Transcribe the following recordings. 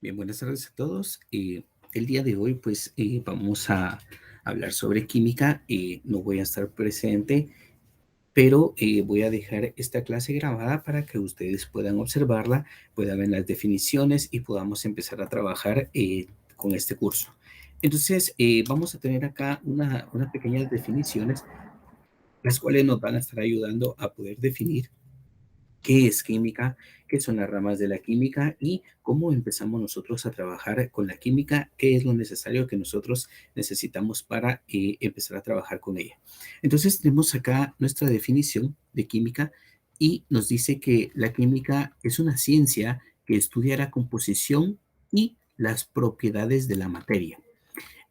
Bien, buenas tardes a todos. El día de hoy, pues, vamos a hablar sobre química. No voy a estar presente, pero voy a dejar esta clase grabada para que ustedes puedan observarla, puedan ver las definiciones y podamos empezar a trabajar con este curso. Entonces, vamos a tener acá unas pequeñas definiciones, las cuales nos van a estar ayudando a poder definir qué es química, qué son las ramas de la química y cómo empezamos nosotros a trabajar con la química, qué es lo necesario que nosotros necesitamos para empezar a trabajar con ella. Entonces tenemos acá nuestra definición de química y nos dice que la química es una ciencia que estudia la composición y las propiedades de la materia.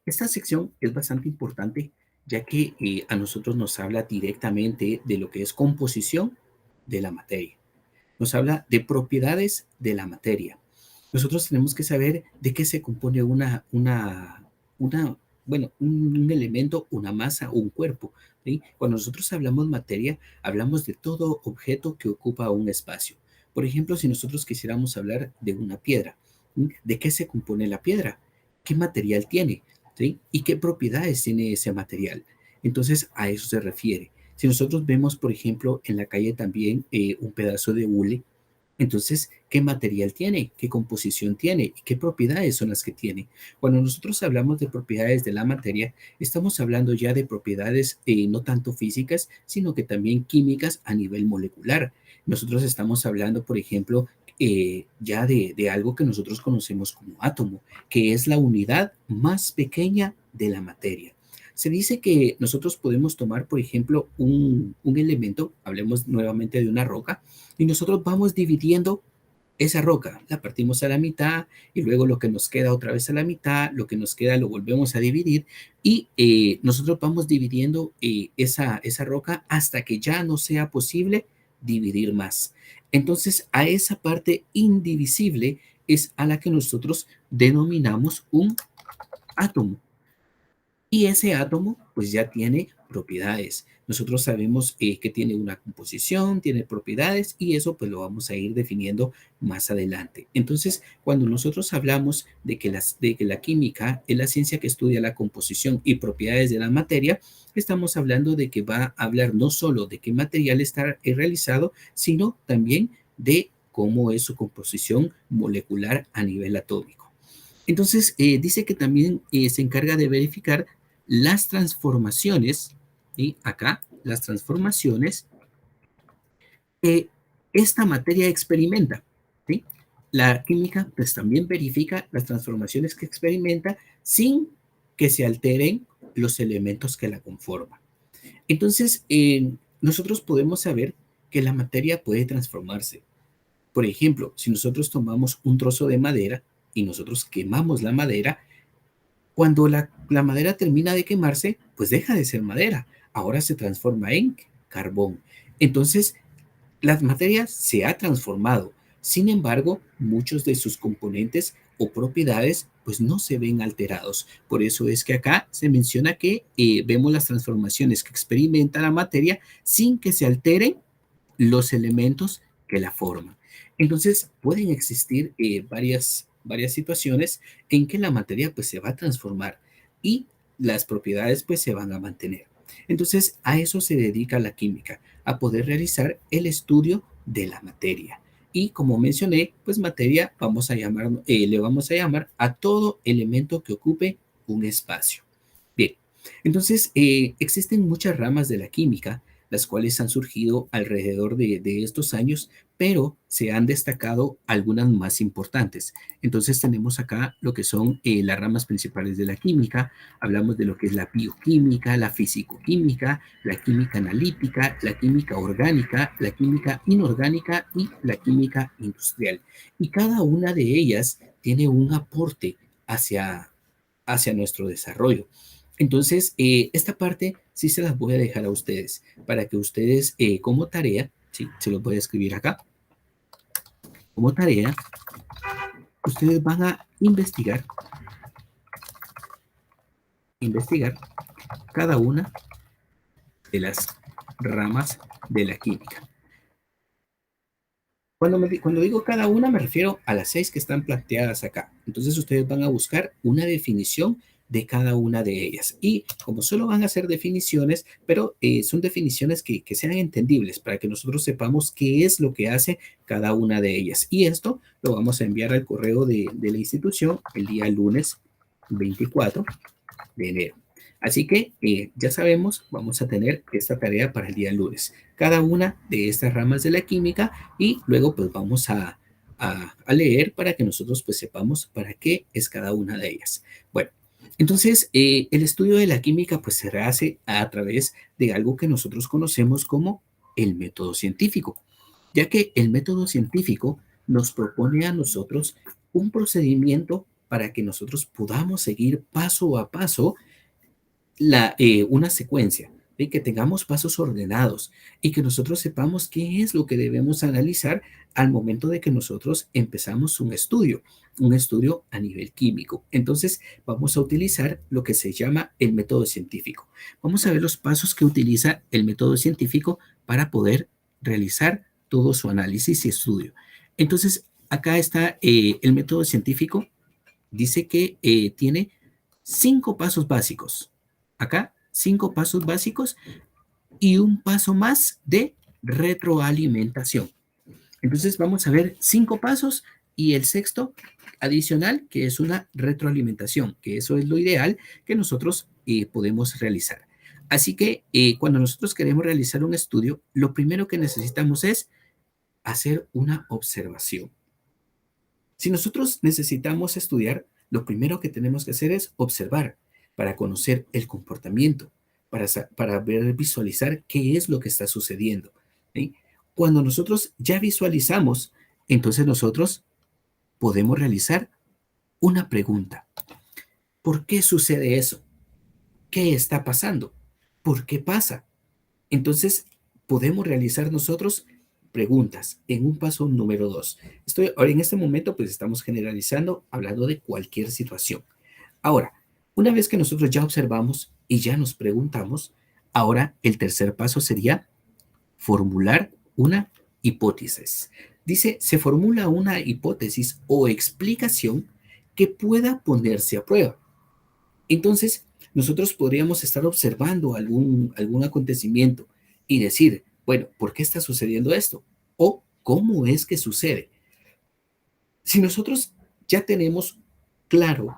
Esta sección es bastante importante ya que a nosotros nos habla directamente de lo que es composición de la materia, nos habla de propiedades de la materia. Nosotros tenemos que saber de qué se compone un elemento, una masa o un cuerpo. ¿Sí? Cuando nosotros hablamos materia, hablamos de todo objeto que ocupa un espacio. Por ejemplo, si nosotros quisiéramos hablar de una piedra, ¿sí? ¿De qué se compone la piedra? ¿Qué material tiene? ¿Sí? ¿Y qué propiedades tiene ese material? Entonces, a eso se refiere. Si nosotros vemos, por ejemplo, en la calle también un pedazo de hule, entonces, ¿qué material tiene? ¿Qué composición tiene? ¿Y qué propiedades son las que tiene? Cuando nosotros hablamos de propiedades de la materia, estamos hablando ya de propiedades no tanto físicas, sino que también químicas a nivel molecular. Nosotros estamos hablando, por ejemplo, ya de algo que nosotros conocemos como átomo, que es la unidad más pequeña de la materia. Se dice que nosotros podemos tomar, por ejemplo, un elemento, hablemos nuevamente de una roca, y nosotros vamos dividiendo esa roca, la partimos a la mitad y luego lo que nos queda otra vez a la mitad, lo que nos queda lo volvemos a dividir y nosotros vamos dividiendo esa roca hasta que ya no sea posible dividir más. Entonces, a esa parte indivisible es a la que nosotros denominamos un átomo. Y ese átomo pues ya tiene propiedades. Nosotros sabemos que tiene una composición, tiene propiedades y eso pues lo vamos a ir definiendo más adelante. Entonces, cuando nosotros hablamos de que la química es la ciencia que estudia la composición y propiedades de la materia, estamos hablando de que va a hablar no solo de qué material está realizado, sino también de cómo es su composición molecular a nivel atómico. Entonces, dice que también se encarga de verificar las transformaciones, y acá, las transformaciones que esta materia experimenta. ¿Sí? La química pues también verifica las transformaciones que experimenta sin que se alteren los elementos que la conforman. Entonces, nosotros podemos saber que la materia puede transformarse. Por ejemplo, si nosotros tomamos un trozo de madera y nosotros quemamos la madera, cuando la madera termina de quemarse, pues deja de ser madera. Ahora se transforma en carbón. Entonces, la materia se ha transformado. Sin embargo, muchos de sus componentes o propiedades pues no se ven alterados. Por eso es que acá se menciona que vemos las transformaciones que experimenta la materia sin que se alteren los elementos que la forman. Entonces, pueden existir varias situaciones en que la materia pues se va a transformar y las propiedades pues se van a mantener. Entonces, a eso se dedica la química, a poder realizar el estudio de la materia. Y como mencioné, pues materia le vamos a llamar a todo elemento que ocupe un espacio. Bien, entonces existen muchas ramas de la química las cuales han surgido alrededor de estos años, pero se han destacado algunas más importantes. Entonces tenemos acá lo que son las ramas principales de la química, hablamos de lo que es la bioquímica, la fisicoquímica, la química analítica, la química orgánica, la química inorgánica y la química industrial. Y cada una de ellas tiene un aporte hacia nuestro desarrollo. Entonces, esta parte sí se las voy a dejar a ustedes para que ustedes como tarea, sí, se lo voy a escribir acá, como tarea, ustedes van a investigar cada una de las ramas de la química. Cuando digo cada una, me refiero a las 6 que están planteadas acá. Entonces, ustedes van a buscar una definición de cada una de ellas. Y como solo van a ser definiciones, pero son definiciones que sean entendibles para que nosotros sepamos qué es lo que hace cada una de ellas. Y esto lo vamos a enviar al correo de la institución el día lunes 24 de enero. Así que ya sabemos, vamos a tener esta tarea para el día lunes. Cada una de estas ramas de la química y luego pues vamos a leer para que nosotros pues sepamos para qué es cada una de ellas. Bueno, entonces el estudio de la química pues se hace a través de algo que nosotros conocemos como el método científico, ya que el método científico nos propone a nosotros un procedimiento para que nosotros podamos seguir paso a paso una secuencia, de que tengamos pasos ordenados y que nosotros sepamos qué es lo que debemos analizar al momento de que nosotros empezamos un estudio a nivel químico. Entonces, vamos a utilizar lo que se llama el método científico. Vamos a ver los pasos que utiliza el método científico para poder realizar todo su análisis y estudio. Entonces, acá está el método científico. Dice que tiene 5 pasos básicos. Acá, 5 pasos básicos y un paso más de retroalimentación. Entonces vamos a ver 5 pasos y el sexto adicional, que es una retroalimentación, que eso es lo ideal que nosotros podemos realizar. Así que cuando nosotros queremos realizar un estudio, lo primero que necesitamos es hacer una observación. Si nosotros necesitamos estudiar, lo primero que tenemos que hacer es observar para conocer el comportamiento, para ver, visualizar qué es lo que está sucediendo. ¿Sí? Cuando nosotros ya visualizamos, entonces nosotros podemos realizar una pregunta. ¿Por qué sucede eso? ¿Qué está pasando? ¿Por qué pasa? Entonces, podemos realizar nosotros preguntas en un paso número 2. Ahora en este momento, pues estamos generalizando, hablando de cualquier situación. Ahora, una vez que nosotros ya observamos y ya nos preguntamos, ahora el tercer paso sería formular una hipótesis. Dice, se formula una hipótesis o explicación que pueda ponerse a prueba. Entonces, nosotros podríamos estar observando algún acontecimiento y decir, bueno, ¿por qué está sucediendo esto? O ¿cómo es que sucede? Si nosotros ya tenemos claro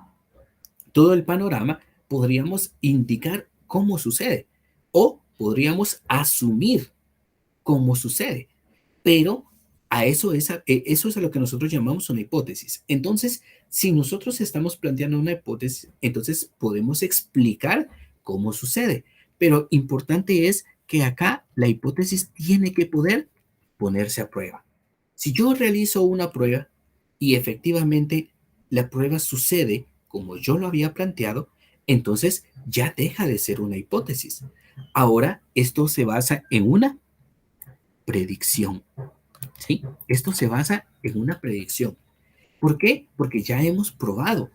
todo el panorama, podríamos indicar cómo sucede o podríamos asumir cómo sucede. Pero eso es a lo que nosotros llamamos una hipótesis. Entonces, si nosotros estamos planteando una hipótesis, entonces podemos explicar cómo sucede. Pero importante es que acá la hipótesis tiene que poder ponerse a prueba. Si yo realizo una prueba y efectivamente la prueba sucede como yo lo había planteado, entonces ya deja de ser una hipótesis. Ahora esto se basa en una predicción. ¿Sí? Esto se basa en una predicción. ¿Por qué? Porque ya hemos probado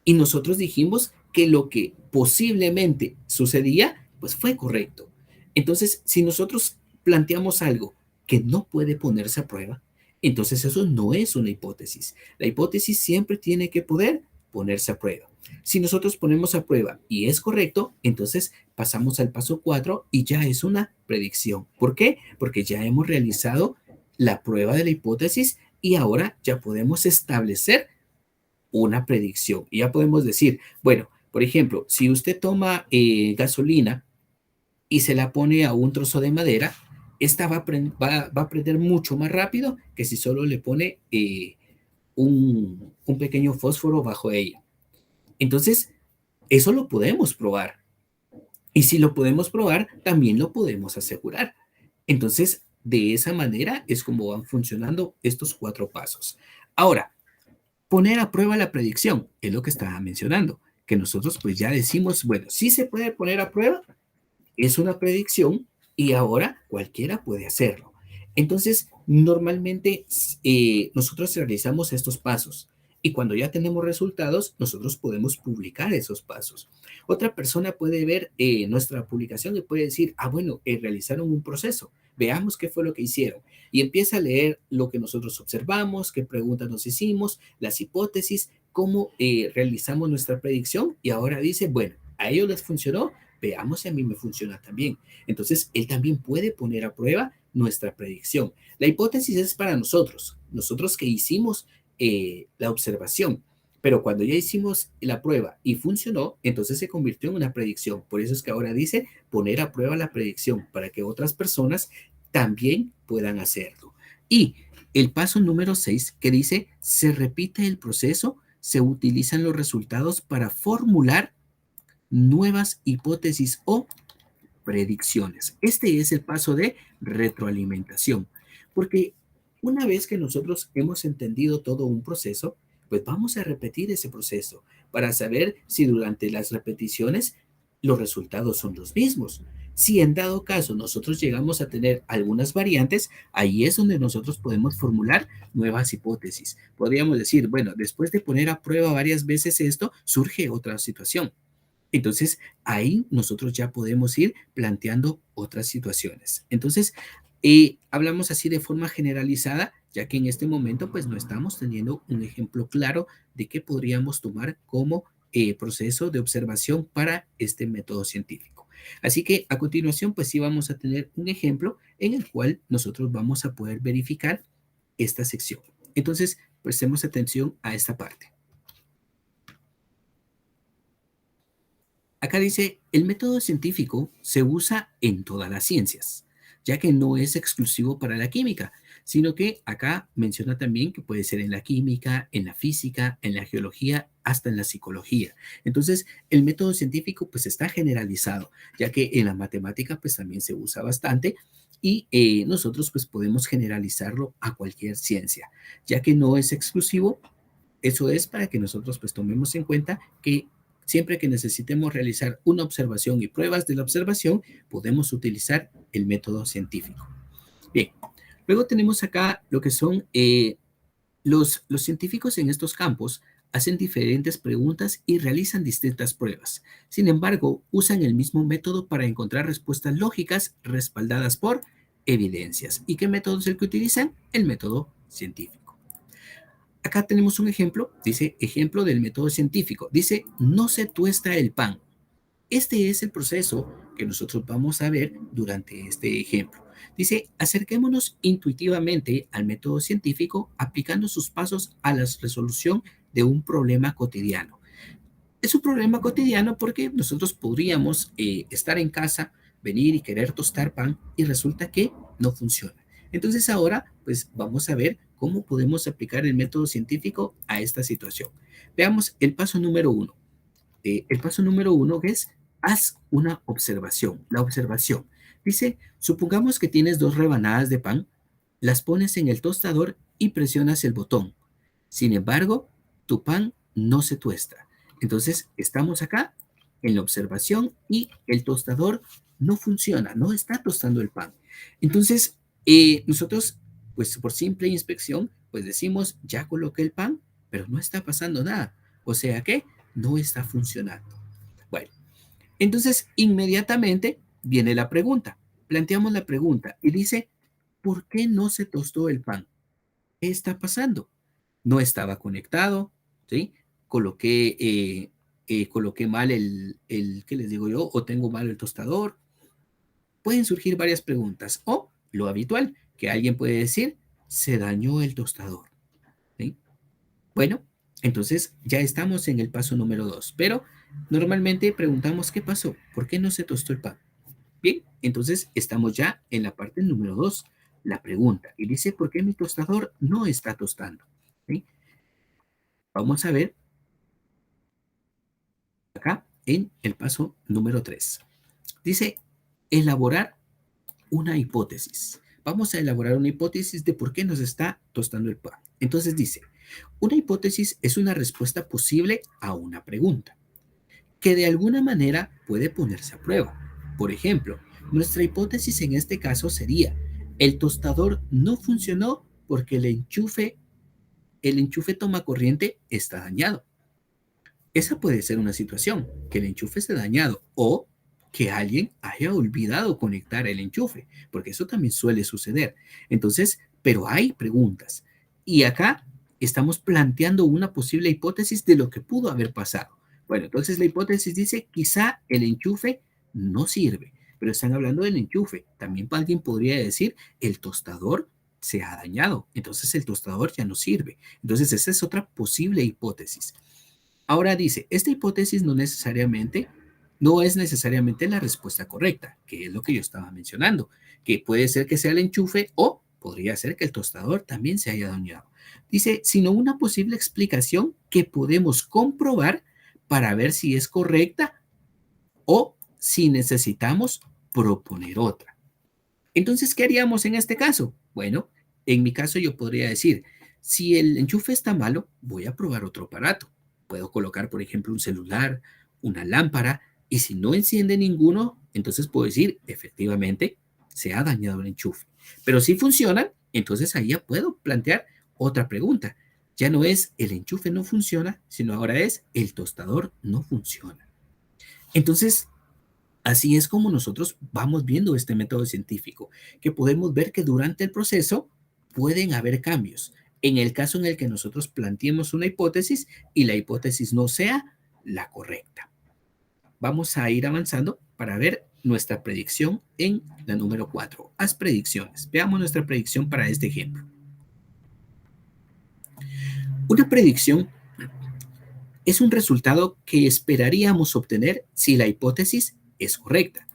y nosotros dijimos que lo que posiblemente sucedía, pues fue correcto. Entonces, si nosotros planteamos algo que no puede ponerse a prueba, entonces eso no es una hipótesis. La hipótesis siempre tiene que poder ponerse a prueba. Si nosotros ponemos a prueba y es correcto, entonces pasamos al paso 4 y ya es una predicción. ¿Por qué? Porque ya hemos realizado la prueba de la hipótesis y ahora ya podemos establecer una predicción. Y ya podemos decir, bueno, por ejemplo, si usted toma gasolina y se la pone a un trozo de madera, esta va a prender mucho más rápido que si solo le pone un pequeño fósforo bajo ella. Entonces, eso lo podemos probar. Y si lo podemos probar, también lo podemos asegurar. Entonces, de esa manera es como van funcionando estos 4 pasos. Ahora, poner a prueba la predicción, es lo que estaba mencionando, que nosotros pues ya decimos, bueno, sí se puede poner a prueba, es una predicción y ahora cualquiera puede hacerlo. Entonces, normalmente nosotros realizamos estos pasos Y cuando ya tenemos resultados, nosotros podemos publicar esos pasos. Otra persona puede ver nuestra publicación y puede decir, ah, bueno, realizaron un proceso, veamos qué fue lo que hicieron. Y empieza a leer lo que nosotros observamos, qué preguntas nos hicimos, las hipótesis, cómo realizamos nuestra predicción. Y ahora dice, bueno, a ellos les funcionó, veamos si a mí me funciona también. Entonces, él también puede poner a prueba nuestra predicción. La hipótesis es para nosotros que hicimos la observación. Pero cuando ya hicimos la prueba y funcionó, entonces se convirtió en una predicción. Por eso es que ahora dice poner a prueba la predicción para que otras personas también puedan hacerlo. Y el paso número 6 que dice, se repite el proceso, se utilizan los resultados para formular nuevas hipótesis o predicciones. Este es el paso de retroalimentación, porque una vez que nosotros hemos entendido todo un proceso, pues vamos a repetir ese proceso para saber si durante las repeticiones los resultados son los mismos. Si en dado caso nosotros llegamos a tener algunas variantes, ahí es donde nosotros podemos formular nuevas hipótesis. Podríamos decir, bueno, después de poner a prueba varias veces esto, surge otra situación. Entonces, ahí nosotros ya podemos ir planteando otras situaciones. Entonces, hablamos así de forma generalizada, ya que en este momento pues no estamos teniendo un ejemplo claro de qué podríamos tomar como proceso de observación para este método científico. Así que a continuación pues sí vamos a tener un ejemplo en el cual nosotros vamos a poder verificar esta sección. Entonces, prestemos atención a esta parte. Acá dice, el método científico se usa en todas las ciencias, ya que no es exclusivo para la química, sino que acá menciona también que puede ser en la química, en la física, en la geología, hasta en la psicología. Entonces, el método científico pues está generalizado, ya que en la matemática pues también se usa bastante y nosotros pues podemos generalizarlo a cualquier ciencia, ya que no es exclusivo. Eso es para que nosotros pues tomemos en cuenta que siempre que necesitemos realizar una observación y pruebas de la observación, podemos utilizar el método científico. Bien, luego tenemos acá lo que son los científicos en estos campos hacen diferentes preguntas y realizan distintas pruebas. Sin embargo, usan el mismo método para encontrar respuestas lógicas respaldadas por evidencias. ¿Y qué método es el que utilizan? El método científico. Acá tenemos un ejemplo, dice ejemplo del método científico. Dice, no se tuesta el pan. Este es el proceso que nosotros vamos a ver durante este ejemplo. Dice, acerquémonos intuitivamente al método científico aplicando sus pasos a la resolución de un problema cotidiano. Es un problema cotidiano porque nosotros podríamos estar en casa, venir y querer tostar pan y resulta que no funciona. Entonces ahora pues vamos a ver cómo podemos aplicar el método científico a esta situación. Veamos el paso número 1. El paso número 1 es haz una observación. La observación dice, supongamos que tienes 2 rebanadas de pan, las pones en el tostador y presionas el botón. Sin embargo, tu pan no se tuesta. Entonces, estamos acá en la observación y el tostador no funciona, no está tostando el pan. Entonces, nosotros, pues por simple inspección, pues decimos, ya coloqué el pan, pero no está pasando nada. O sea que no está funcionando. Bueno, entonces inmediatamente viene la pregunta. Planteamos la pregunta y dice, ¿por qué no se tostó el pan? ¿Qué está pasando? No estaba conectado, ¿sí? Coloqué mal ¿qué les digo yo? O tengo mal el tostador. Pueden surgir varias preguntas. O lo habitual, que alguien puede decir, se dañó el tostador. ¿Sí? Bueno, entonces ya estamos en el paso número 2, pero normalmente preguntamos qué pasó, ¿por qué no se tostó el pan? Bien, entonces estamos ya en la parte número 2, la pregunta, y dice, ¿por qué mi tostador no está tostando? ¿Sí? Vamos a ver acá en el paso número 3. Dice, elaborar una hipótesis. Vamos a elaborar una hipótesis de por qué nos está tostando el pan. Entonces dice, una hipótesis es una respuesta posible a una pregunta, que de alguna manera puede ponerse a prueba. Por ejemplo, nuestra hipótesis en este caso sería, el tostador no funcionó porque el enchufe el enchufe toma corriente está dañado. Esa puede ser una situación, que el enchufe esté dañado o que alguien haya olvidado conectar el enchufe, porque eso también suele suceder. Entonces, pero hay preguntas. Y acá estamos planteando una posible hipótesis de lo que pudo haber pasado. Bueno, entonces la hipótesis dice, quizá el enchufe no sirve, pero están hablando del enchufe. También alguien podría decir, el tostador se ha dañado, entonces el tostador ya no sirve. Entonces esa es otra posible hipótesis. Ahora dice, esta hipótesis no es necesariamente la respuesta correcta, que es lo que yo estaba mencionando, que puede ser que sea el enchufe o podría ser que el tostador también se haya dañado. Dice, sino una posible explicación que podemos comprobar para ver si es correcta o si necesitamos proponer otra. Entonces, ¿qué haríamos en este caso? Bueno, en mi caso yo podría decir, si el enchufe está malo, voy a probar otro aparato. Puedo colocar, por ejemplo, un celular, una lámpara, y si no enciende ninguno, entonces puedo decir, efectivamente, se ha dañado el enchufe. Pero si funcionan, entonces ahí ya puedo plantear otra pregunta. Ya no es el enchufe no funciona, sino ahora es el tostador no funciona. Entonces, así es como nosotros vamos viendo este método científico, que podemos ver que durante el proceso pueden haber cambios. En el caso en el que nosotros planteemos una hipótesis y la hipótesis no sea la correcta. Vamos a ir avanzando para ver nuestra predicción en la número 4. Haz predicciones. Veamos nuestra predicción para este ejemplo. Una predicción es un resultado que esperaríamos obtener si la hipótesis es correcta.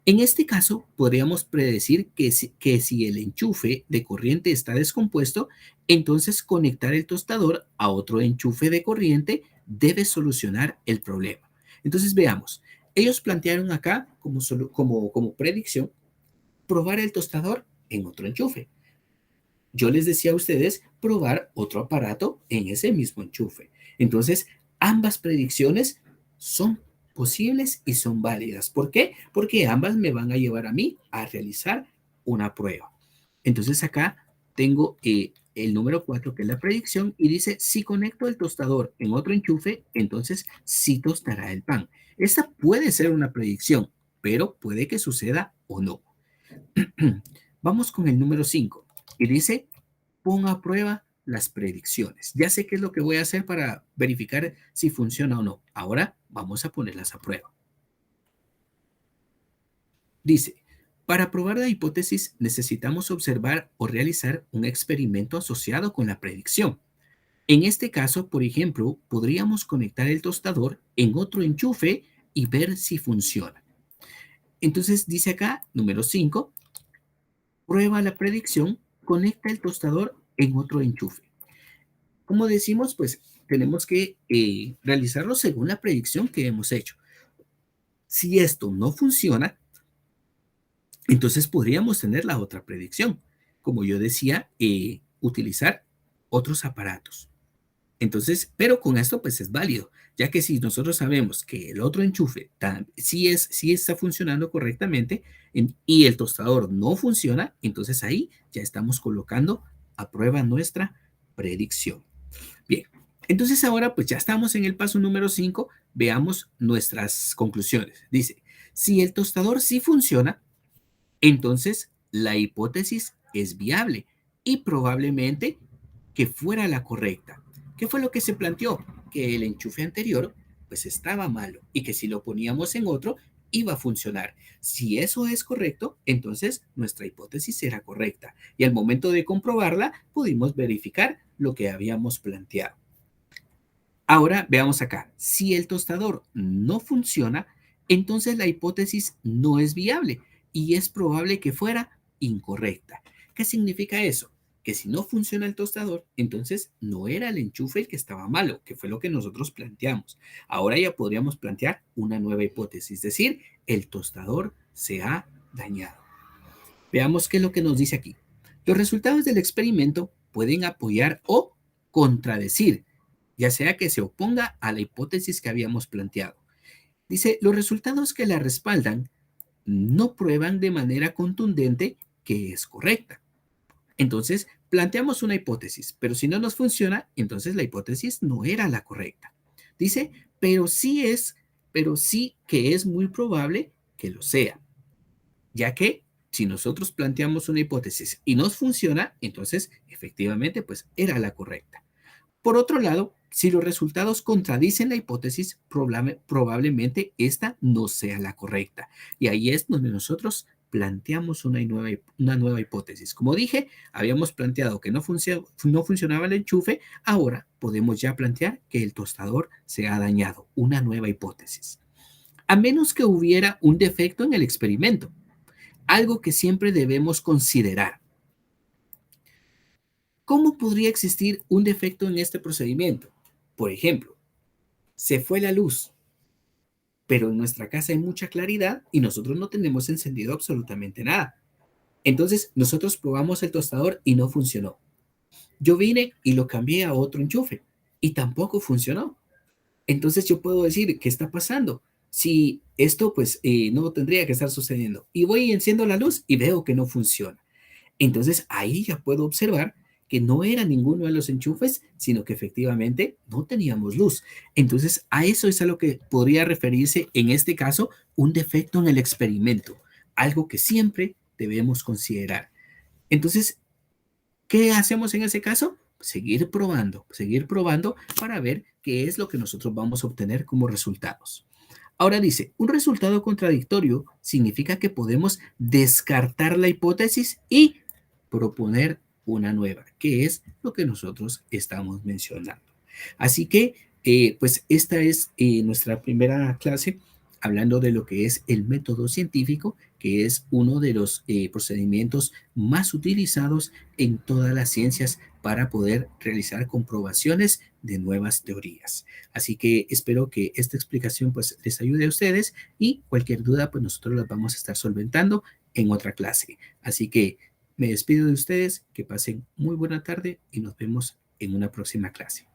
En este caso, podríamos predecir que si el enchufe de corriente está descompuesto, entonces conectar el tostador a otro enchufe de corriente debe solucionar el problema. Entonces veamos, ellos plantearon acá como predicción probar el tostador en otro enchufe. Yo les decía a ustedes probar otro aparato en ese mismo enchufe. Entonces, ambas predicciones son posibles y son válidas. ¿Por qué? Porque ambas me van a llevar a mí a realizar una prueba. Entonces, acá tengo el número 4, que es la predicción, y dice, si conecto el tostador en otro enchufe, entonces sí tostará el pan. Esta puede ser una predicción, pero puede que suceda o no. Vamos con el número 5 y dice, pon a prueba las predicciones. Ya sé qué es lo que voy a hacer para verificar si funciona o no. Ahora vamos a ponerlas a prueba. Dice, para probar la hipótesis necesitamos observar o realizar un experimento asociado con la predicción. En este caso, por ejemplo, podríamos conectar el tostador en otro enchufe y ver si funciona. Entonces dice acá, número 5, prueba la predicción, conecta el tostador en otro enchufe. Como decimos, pues tenemos que realizarlo según la predicción que hemos hecho. Si esto no funciona, entonces podríamos tener la otra predicción. Como yo decía, utilizar otros aparatos. Entonces, pero con esto pues es válido, ya que si nosotros sabemos que el otro enchufe sí está funcionando correctamente y el tostador no funciona, entonces ahí ya estamos colocando a prueba nuestra predicción. Bien, entonces ahora pues ya estamos en el paso número 5, veamos nuestras conclusiones. Dice, si el tostador sí funciona, entonces la hipótesis es viable y probablemente que fuera la correcta. ¿Qué fue lo que se planteó? Que el enchufe anterior pues estaba malo y que si lo poníamos en otro iba a funcionar. Si eso es correcto, entonces nuestra hipótesis era correcta y al momento de comprobarla pudimos verificar lo que habíamos planteado. Ahora veamos acá, si el tostador no funciona, entonces la hipótesis no es viable y es probable que fuera incorrecta. ¿Qué significa eso? Que si no funciona el tostador, entonces no era el enchufe el que estaba malo, que fue lo que nosotros planteamos. Ahora ya podríamos plantear una nueva hipótesis, es decir, el tostador se ha dañado. Veamos qué es lo que nos dice aquí. Los resultados del experimento pueden apoyar o contradecir, ya sea que se oponga a la hipótesis que habíamos planteado. Dice, los resultados que la respaldan no prueban de manera contundente que es correcta. Entonces, planteamos una hipótesis, pero si no nos funciona, entonces la hipótesis no era la correcta. Dice, pero sí que es muy probable que lo sea, ya que si nosotros planteamos una hipótesis y nos funciona, entonces efectivamente pues era la correcta. Por otro lado, si los resultados contradicen la hipótesis, probablemente esta no sea la correcta. Y ahí es donde nosotros planteamos una nueva hipótesis. Como dije, habíamos planteado que no funcionaba el enchufe, ahora podemos ya plantear que el tostador se ha dañado, una nueva hipótesis. A menos que hubiera un defecto en el experimento, algo que siempre debemos considerar. ¿Cómo podría existir un defecto en este procedimiento? Por ejemplo, se fue la luz, pero en nuestra casa hay mucha claridad y nosotros no tenemos encendido absolutamente nada. Entonces, nosotros probamos el tostador y no funcionó. Yo vine y lo cambié a otro enchufe y tampoco funcionó. Entonces, yo puedo decir, ¿qué está pasando? Si esto, pues, no tendría que estar sucediendo. Y voy y enciendo la luz y veo que no funciona. Entonces ahí ya puedo observar que no era ninguno de los enchufes, sino que efectivamente no teníamos luz. Entonces a eso es a lo que podría referirse en este caso un defecto en el experimento, algo que siempre debemos considerar. Entonces, ¿qué hacemos en ese caso? Seguir probando para ver qué es lo que nosotros vamos a obtener como resultados. Ahora dice, un resultado contradictorio significa que podemos descartar la hipótesis y proponer una nueva, que es lo que nosotros estamos mencionando. Así que, pues esta es nuestra primera clase hablando de lo que es el método científico, que es uno de los procedimientos más utilizados en todas las ciencias para poder realizar comprobaciones de nuevas teorías. Así que espero que esta explicación pues les ayude a ustedes y cualquier duda pues nosotros las vamos a estar solventando en otra clase. Así que me despido de ustedes, que pasen muy buena tarde y nos vemos en una próxima clase.